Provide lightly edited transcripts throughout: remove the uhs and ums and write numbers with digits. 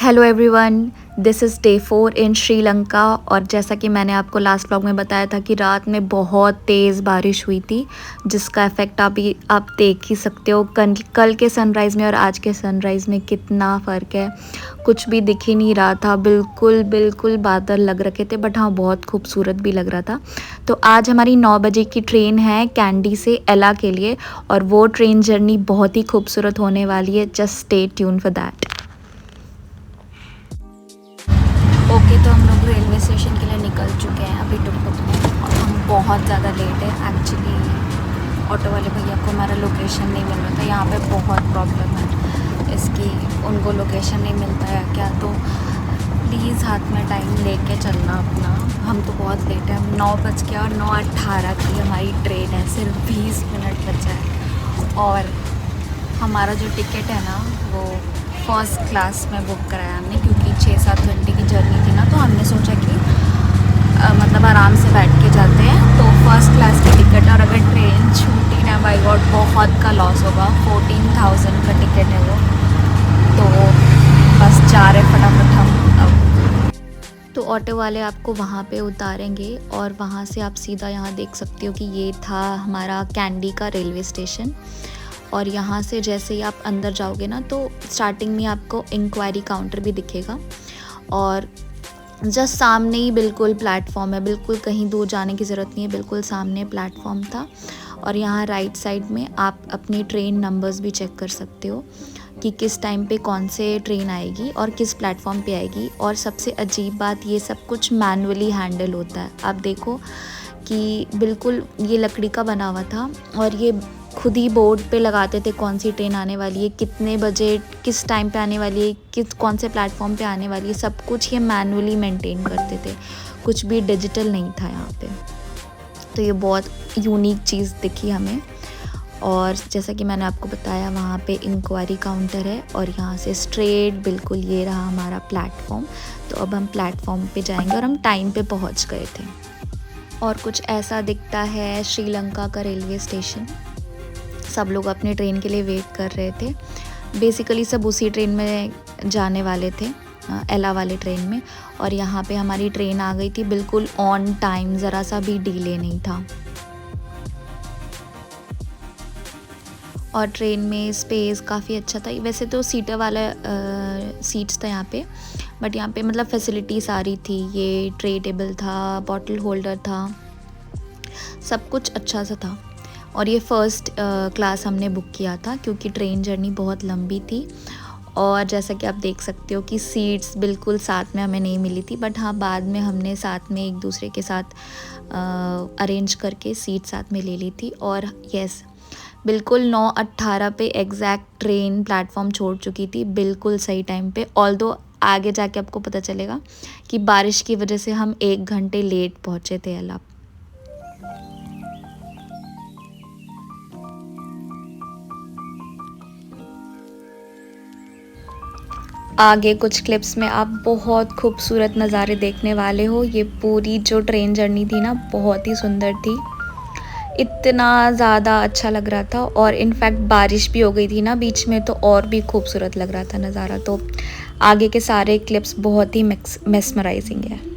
Hello everyone, this is day 4 इन श्रीलंका। और जैसा कि मैंने आपको लास्ट व्लॉग में बताया था कि रात में बहुत तेज़ बारिश हुई थी, जिसका इफ़ेक्ट आप देख ही सकते हो। कल के सनराइज़ में और आज के सनराइज़ में कितना फ़र्क है। कुछ भी दिख ही नहीं रहा था, बिल्कुल बिल्कुल बादल लग रखे थे, बट हाँ बहुत खूबसूरत भी लग रहा था। तो आज हमारी 9 बजे की ट्रेन है कैंडी से एला के लिए, और वो ट्रेन जर्नी बहुत ही खूबसूरत होने वाली है। Just stay tune for that. Okay, तो हम लोग रेलवे स्टेशन के लिए निकल चुके हैं अभी टुक-टुक में, और हम बहुत ज़्यादा लेट है। एक्चुअली ऑटो वाले भैया को हमारा लोकेशन नहीं मिल रहा था। यहाँ पे बहुत प्रॉब्लम है इसकी, उनको लोकेशन नहीं मिलता है क्या, तो प्लीज़ हाथ में टाइम लेके चलना अपना। हम तो बहुत लेट है, 9 बज के और 9:18 की हमारी ट्रेन है, सिर्फ 20 मिनट बचा है। और हमारा जो टिकट है ना वो फर्स्ट क्लास में बुक कराया हमने, क्योंकि 6-7 घंटे की जर्नी थी ना, तो हमने सोचा कि मतलब आराम से बैठ के जाते हैं। तो फर्स्ट क्लास की टिकट, और अगर ट्रेन छूटी ना बाई गॉड बहुत का लॉस होगा। 14,000 का टिकट है वो, तो बस जा रहे फटाफट हम अब। तो ऑटो वाले आपको वहाँ पे उतारेंगे, और वहाँ से आप सीधा यहाँ देख सकते हो कि ये था हमारा कैंडी का रेलवे स्टेशन। और यहाँ से जैसे ही आप अंदर जाओगे ना, तो स्टार्टिंग में आपको इंक्वायरी काउंटर भी दिखेगा, और जस्ट सामने ही बिल्कुल प्लेटफॉर्म है। बिल्कुल कहीं दूर जाने की ज़रूरत नहीं है, बिल्कुल सामने प्लेटफॉर्म था। और यहाँ राइट साइड में आप अपनी ट्रेन नंबर्स भी चेक कर सकते हो कि किस टाइम पे कौन से ट्रेन आएगी और किस प्लेटफॉर्म पे आएगी। और सबसे अजीब बात, ये सब कुछ मैनुअली हैंडल होता है। आप देखो कि बिल्कुल ये लकड़ी का बना हुआ था, और ये खुद ही बोर्ड पे लगाते थे कौन सी ट्रेन आने वाली है, कितने बजे, किस टाइम पे आने वाली है, कौन से प्लेटफॉर्म पे आने वाली है। सब कुछ ये मैनुअली मेंटेन करते थे, कुछ भी डिजिटल नहीं था यहाँ पे। तो ये बहुत यूनिक चीज़ दिखी हमें। और जैसा कि मैंने आपको बताया, वहाँ पे इंक्वायरी काउंटर है, और यहाँ से स्ट्रेट बिल्कुल ये रहा हमारा प्लेटफॉर्म। तो अब हम प्लेटफॉर्म पे जाएंगे, और हम टाइम पे पहुँच गए थे। और कुछ ऐसा दिखता है श्रीलंका का रेलवे स्टेशन। सब लोग अपने ट्रेन के लिए वेट कर रहे थे। बेसिकली सब उसी ट्रेन में जाने वाले थे, एला वाले ट्रेन में। और यहाँ पे हमारी ट्रेन आ गई थी बिल्कुल ऑन टाइम, ज़रा सा भी डिले नहीं था। और ट्रेन में स्पेस काफ़ी अच्छा था। वैसे तो सीटर वाला सीट्स था यहाँ पे, बट यहाँ पे मतलब फैसिलिटी सारी थी। ये ट्रे टेबल था, बॉटल होल्डर था, सब कुछ अच्छा सा था। और ये फ़र्स्ट क्लास हमने बुक किया था, क्योंकि ट्रेन जर्नी बहुत लंबी थी। और जैसा कि आप देख सकते हो कि सीट्स बिल्कुल साथ में हमें नहीं मिली थी, बट हाँ बाद में हमने साथ में एक दूसरे के साथ अरेंज करके सीट साथ में ले ली थी। और यस, बिल्कुल 9:18 पे एग्जैक्ट ट्रेन प्लेटफॉर्म छोड़ चुकी थी, बिल्कुल सही टाइम पे। ऑल्दो आगे जाके आपको पता चलेगा कि बारिश की वजह से हम 1 घंटे लेट पहुँचे थे एला। आगे कुछ क्लिप्स में आप बहुत खूबसूरत नज़ारे देखने वाले हो। ये पूरी जो ट्रेन जर्नी थी ना, बहुत ही सुंदर थी, इतना ज़्यादा अच्छा लग रहा था। और इनफैक्ट बारिश भी हो गई थी ना बीच में, तो और भी खूबसूरत लग रहा था नज़ारा। तो आगे के सारे क्लिप्स बहुत ही मेस्मराइजिंग है।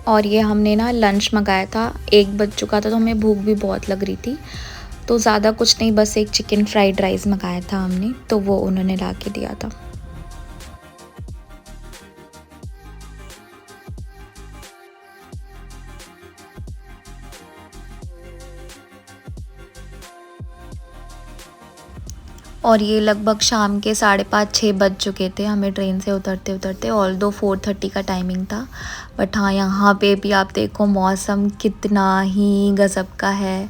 और ये हमने ना लंच मंगाया था, 1 बज चुका था तो हमें भूख भी बहुत लग रही थी, तो ज़्यादा कुछ नहीं, बस एक चिकन फ्राइड राइस मंगाया था हमने, तो वो उन्होंने ला के दिया था। और ये लगभग शाम के 5:30-6 बज चुके थे हमें ट्रेन से उतरते उतरते, ऑल्दो 4:30 का टाइमिंग था। बट हाँ, यहाँ पे भी आप देखो मौसम कितना ही गज़ब का है,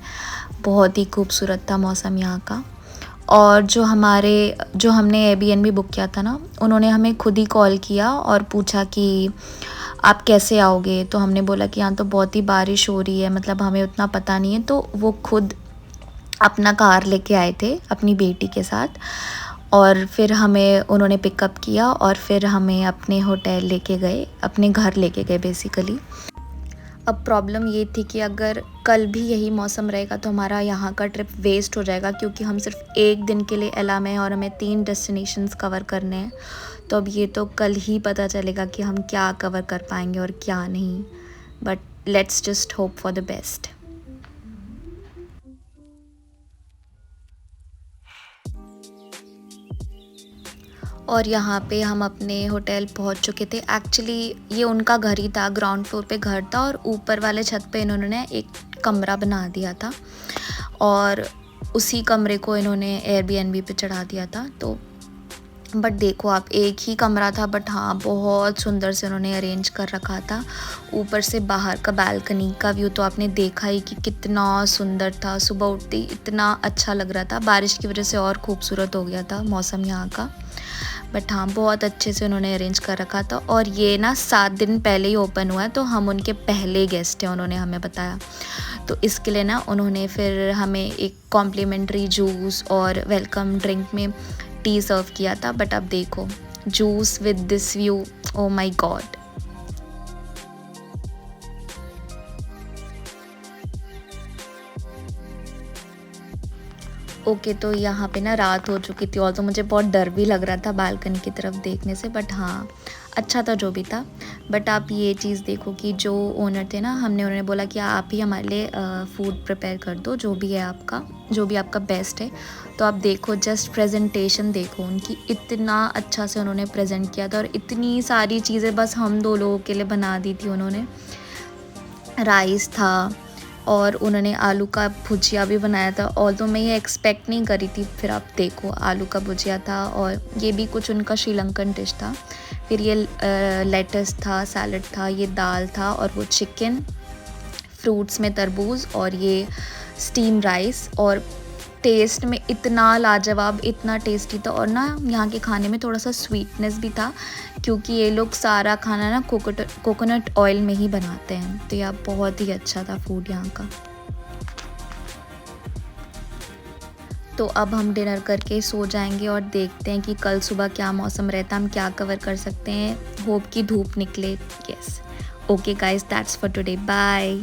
बहुत ही खूबसूरत था मौसम यहाँ का। और जो हमने एयरबीएनबी बुक किया था ना, उन्होंने हमें खुद ही कॉल किया और पूछा कि आप कैसे आओगे, तो हमने बोला कि यहाँ तो बहुत ही बारिश हो रही है, मतलब हमें उतना पता नहीं है, तो वो खुद अपना कार लेके आए थे अपनी बेटी के साथ, और फिर हमें उन्होंने पिकअप किया और फिर हमें अपने होटल लेके गए, अपने घर लेके गए बेसिकली। अब प्रॉब्लम ये थी कि अगर कल भी यही मौसम रहेगा तो हमारा यहाँ का ट्रिप वेस्ट हो जाएगा, क्योंकि हम सिर्फ 1 दिन के लिए एला में हैं और हमें 3 डेस्टिनेशंस कवर करने हैं। तो अब ये तो कल ही पता चलेगा कि हम क्या कवर कर पाएंगे और क्या नहीं, but let's just hope for the best. और यहाँ पे हम अपने होटल पहुँच चुके थे। एक्चुअली ये उनका घर ही था, ग्राउंड फ्लोर पे घर था और ऊपर वाले छत पे इन्होंने एक कमरा बना दिया था और उसी कमरे को इन्होंने एयरबीएनबी पे चढ़ा दिया था। तो बट देखो आप, एक ही कमरा था, बट हाँ बहुत सुंदर से उन्होंने अरेंज कर रखा था। ऊपर से बाहर का बालकनी का व्यू तो आपने देखा ही कि कितना सुंदर था। सुबह उठते ही इतना अच्छा लग रहा था, बारिश की वजह से और खूबसूरत हो गया था मौसम यहाँ का। बट हाँ, बहुत अच्छे से उन्होंने अरेंज कर रखा था। और ये ना 7 दिन पहले ही ओपन हुआ है, तो हम उनके पहले गेस्ट हैं, उन्होंने हमें बताया। तो इसके लिए ना उन्होंने फिर हमें एक कॉम्प्लीमेंट्री जूस और वेलकम ड्रिंक में टी सर्व किया था। बट अब देखो, juice with this view, oh my God. Okay, तो यहाँ पे ना रात हो चुकी थी और तो मुझे बहुत डर भी लग रहा था बालकनी की तरफ देखने से, बट हाँ अच्छा था जो भी था। बट आप ये चीज़ देखो कि जो ओनर थे ना, उन्होंने बोला कि आप ही हमारे लिए फ़ूड प्रिपेयर कर दो, जो भी आपका बेस्ट है। तो आप देखो, जस्ट प्रेजेंटेशन देखो उनकी, इतना अच्छा से उन्होंने प्रेजेंट किया था और इतनी सारी चीज़ें बस हम 2 लोगों के लिए बना दी थी उन्होंने। राइस था और उन्होंने आलू का भुजिया भी बनाया था, और तो मैं ये एक्सपेक्ट नहीं करी थी। फिर आप देखो, आलू का भुजिया था और ये भी कुछ उनका श्रीलंकन डिश था। फिर ये लेटस था, सैलड था, ये दाल था और वो चिकन, फ्रूट्स में तरबूज और ये स्टीम राइस। और टेस्ट में इतना लाजवाब, इतना टेस्टी था। और ना यहाँ के खाने में थोड़ा सा स्वीटनेस भी था, क्योंकि ये लोग सारा खाना ना कोकोनट ऑयल में ही बनाते हैं। तो यह बहुत ही अच्छा था फूड यहाँ का। तो अब हम डिनर करके सो जाएंगे और देखते हैं कि कल सुबह क्या मौसम रहता है, हम क्या कवर कर सकते हैं। होप कि धूप निकले। Yes, okay guys, that's for today, bye.